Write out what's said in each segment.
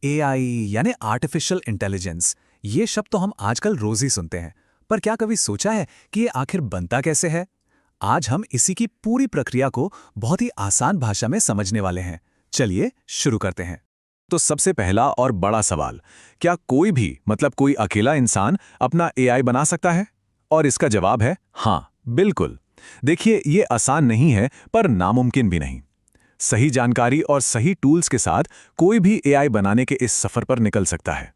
AI यानी artificial intelligence, ये शब्द तो हम आजकल रोज ही सुनते हैं। पर क्या कभी सोचा है कि ये आखिर बनता कैसे है? आज हम इसी की पूरी प्रक्रिया को बहुत ही आसान भाषा में समझने वाले हैं। चलिए शुरू करते हैं। तो सबसे पहला और बड़ा सवाल, क्या कोई भी मतलब कोई अकेला इंसान अपना एआई बना सकता है? और इसका जवाब है हाँ, बिल्कुल। देखिए, ये आसान नहीं है पर नामुमकिन भी नहीं। सही जानकारी और सही टूल्स के साथ कोई भी एआई बनाने के इस सफर पर निकल सकता है।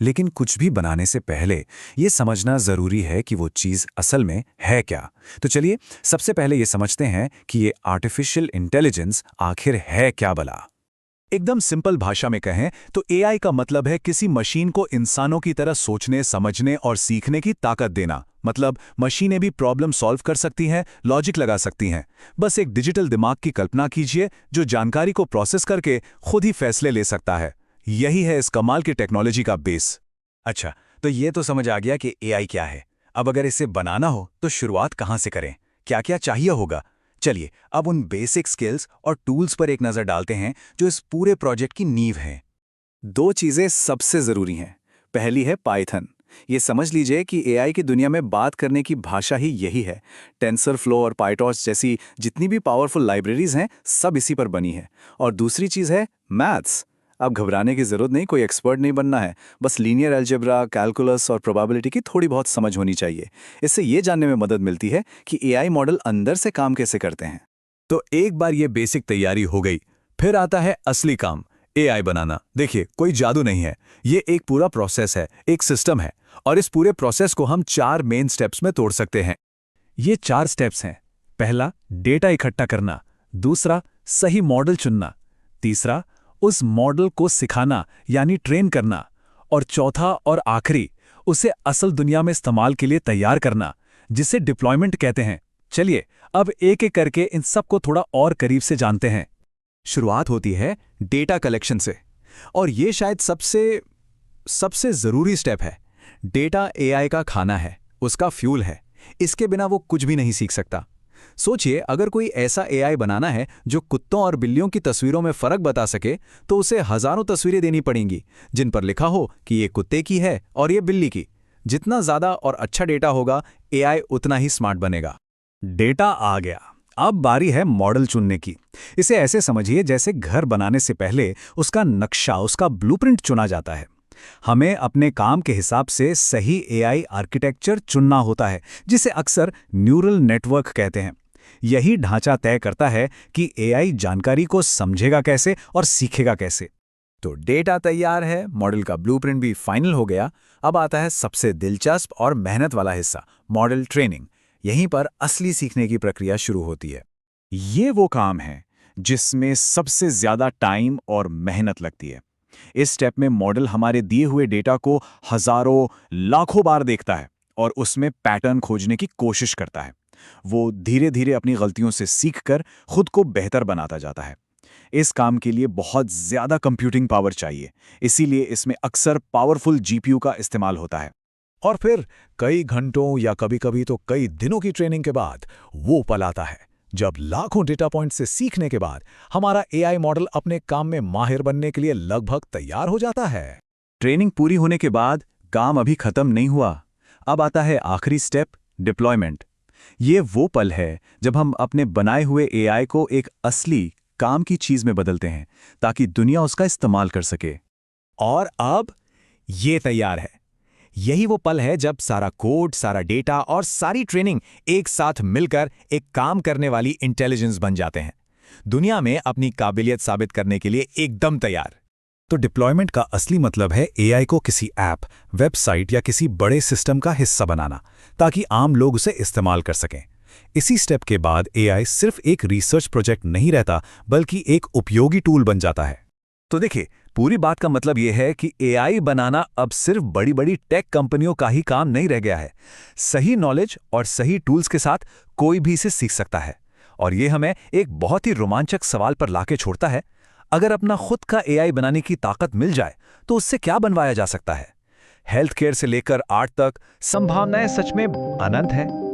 लेकिन कुछ भी बनाने से पहले ये समझना जरूरी है कि वो चीज असल में है क्या। तो चलिए सबसे पहले ये समझते हैं कि ये आर्टिफिशियल इंटेलिजेंस आखिर है क्या भला। एकदम सिंपल भाषा में कहें तो एआई का मतलब है किसी मशीन को इंसानों की तरह सोचने, समझने और सीखने की ताकत देना। मतलब मशीनें भी प्रॉब्लम सॉल्व कर सकती हैं, लॉजिक लगा सकती हैं। बस एक डिजिटल दिमाग की कल्पना कीजिए जो जानकारी को प्रोसेस करके खुद ही फैसले ले सकता है। यही है इस कमाल की टेक्नोलॉजी का बेस। अच्छा, तो ये तो समझ आ गया कि एआई क्या है। अब अगर इसे बनाना हो तो शुरुआत कहाँ से करें, क्या क्या चाहिए होगा? चलिए अब उन बेसिक स्किल्स और टूल्स पर एक नज़र डालते हैं जो इस पूरे प्रोजेक्ट की नींव हैं। दो चीज़ें सबसे ज़रूरी हैं। पहली है पाइथन। ये समझ लीजिए कि एआई की दुनिया में बात करने की भाषा ही यही है। टेंसरफ्लो और पाइटॉर्च जैसी जितनी भी पावरफुल लाइब्रेरीज हैं, सब इसी पर बनी है। और दूसरी चीज़ है मैथ्स। अब घबराने की ज़रूरत नहीं, कोई एक्सपर्ट नहीं बनना है। बस लीनियर अलजेब्रा, कैलकुलस और प्रोबेबिलिटी की थोड़ी बहुत समझ होनी चाहिए। इससे ये जानने में मदद मिलती है कि एआई मॉडल अंदर से काम कैसे करते हैं। तो एक बार ये बेसिक तैयारी हो गई, फिर आता है असली काम, एआई बनाना। देखिए, कोई जादू नहीं है, ये एक पूरा प्रोसेस है, एक सिस्टम है। और इस पूरे प्रोसेस को हम 4 मेन स्टेप्स में तोड़ सकते हैं। ये 4 स्टेप्स हैं। पहला, डेटा इकट्ठा करना। दूसरा, सही मॉडल चुनना। तीसरा, उस मॉडल को सिखाना यानी ट्रेन करना। और चौथा और आखिरी, उसे असल दुनिया में इस्तेमाल के लिए तैयार करना, जिसे डिप्लॉयमेंट कहते हैं। चलिए अब एक एक करके इन सब को थोड़ा और करीब से जानते हैं। शुरुआत होती है डेटा कलेक्शन से, और ये शायद सबसे सबसे जरूरी स्टेप है। डेटा एआई का खाना है, उसका फ्यूल है। इसके बिना वो कुछ भी नहीं सीख सकता। सोचिए, अगर कोई ऐसा एआई बनाना है जो कुत्तों और बिल्लियों की तस्वीरों में फर्क बता सके, तो उसे हजारों तस्वीरें देनी पड़ेंगी जिन पर लिखा हो कि ये कुत्ते की है और ये बिल्ली की। जितना ज्यादा और अच्छा डेटा होगा, एआई उतना ही स्मार्ट बनेगा। डेटा आ गया, अब बारी है मॉडल चुनने की। इसे ऐसे समझिए जैसे घर बनाने से पहले उसका नक्शा, उसका ब्लूप्रिंट चुना जाता है। हमें अपने काम के हिसाब से सही एआई आर्किटेक्चर चुनना होता है, जिसे अक्सर न्यूरल नेटवर्क कहते हैं। यही ढांचा तय करता है कि एआई जानकारी को समझेगा कैसे और सीखेगा कैसे। तो डेटा तैयार है, मॉडल का ब्लूप्रिंट भी फाइनल हो गया। अब आता है सबसे दिलचस्प और मेहनत वाला हिस्सा, मॉडल ट्रेनिंग। यहीं पर असली सीखने की प्रक्रिया शुरू होती है। ये वो काम है जिसमें सबसे ज्यादा टाइम और मेहनत लगती है। इस स्टेप में मॉडल हमारे दिए हुए डेटा को हजारों, लाखों बार देखता है और उसमें पैटर्न खोजने की कोशिश करता है। वो धीरे धीरे अपनी गलतियों से सीखकर खुद को बेहतर बनाता जाता है। इस काम के लिए बहुत ज्यादा कंप्यूटिंग पावर चाहिए, इसीलिए इसमें अक्सर पावरफुल जीपीयू का इस्तेमाल होता है। और फिर कई घंटों या कभी-कभी तो कई दिनों की ट्रेनिंग के बाद वो पल आता है जब लाखों डेटा पॉइंट से सीखने के बाद हमारा एआई मॉडल अपने काम में माहिर बनने के लिए लगभग तैयार हो जाता है। ट्रेनिंग पूरी होने के बाद काम अभी खत्म नहीं हुआ। अब आता है आखिरी स्टेप, डिप्लॉयमेंट। ये वो पल है जब हम अपने बनाए हुए एआई को एक असली काम की चीज में बदलते हैं ताकि दुनिया उसका इस्तेमाल कर सके। और अब ये तैयार है। यही वो पल है जब सारा कोड, सारा डेटा और सारी ट्रेनिंग एक साथ मिलकर एक काम करने वाली इंटेलिजेंस बन जाते हैं, दुनिया में अपनी काबिलियत साबित करने के लिए एकदम तैयार। तो डिप्लॉयमेंट का असली मतलब है एआई को किसी ऐप, वेबसाइट या किसी बड़े सिस्टम का हिस्सा बनाना, ताकि आम लोग उसे इस्तेमाल कर सकें। इसी स्टेप के बाद एआई सिर्फ एक रिसर्च प्रोजेक्ट नहीं रहता, बल्कि एक उपयोगी टूल बन जाता है। तो देखिए, पूरी बात का मतलब यह है कि एआई बनाना अब सिर्फ बड़ी बड़ी टेक कंपनियों का ही काम नहीं रह गया है। सही नॉलेज और सही टूल्स के साथ कोई भी इसे सीख सकता है। और ये हमें एक बहुत ही रोमांचक सवाल पर लाके छोड़ता है, अगर अपना खुद का एआई बनाने की ताकत मिल जाए तो उससे क्या बनवाया जा सकता है? हेल्थ केयर से लेकर आर्ट तक संभावनाएं सच में अनंत हैं।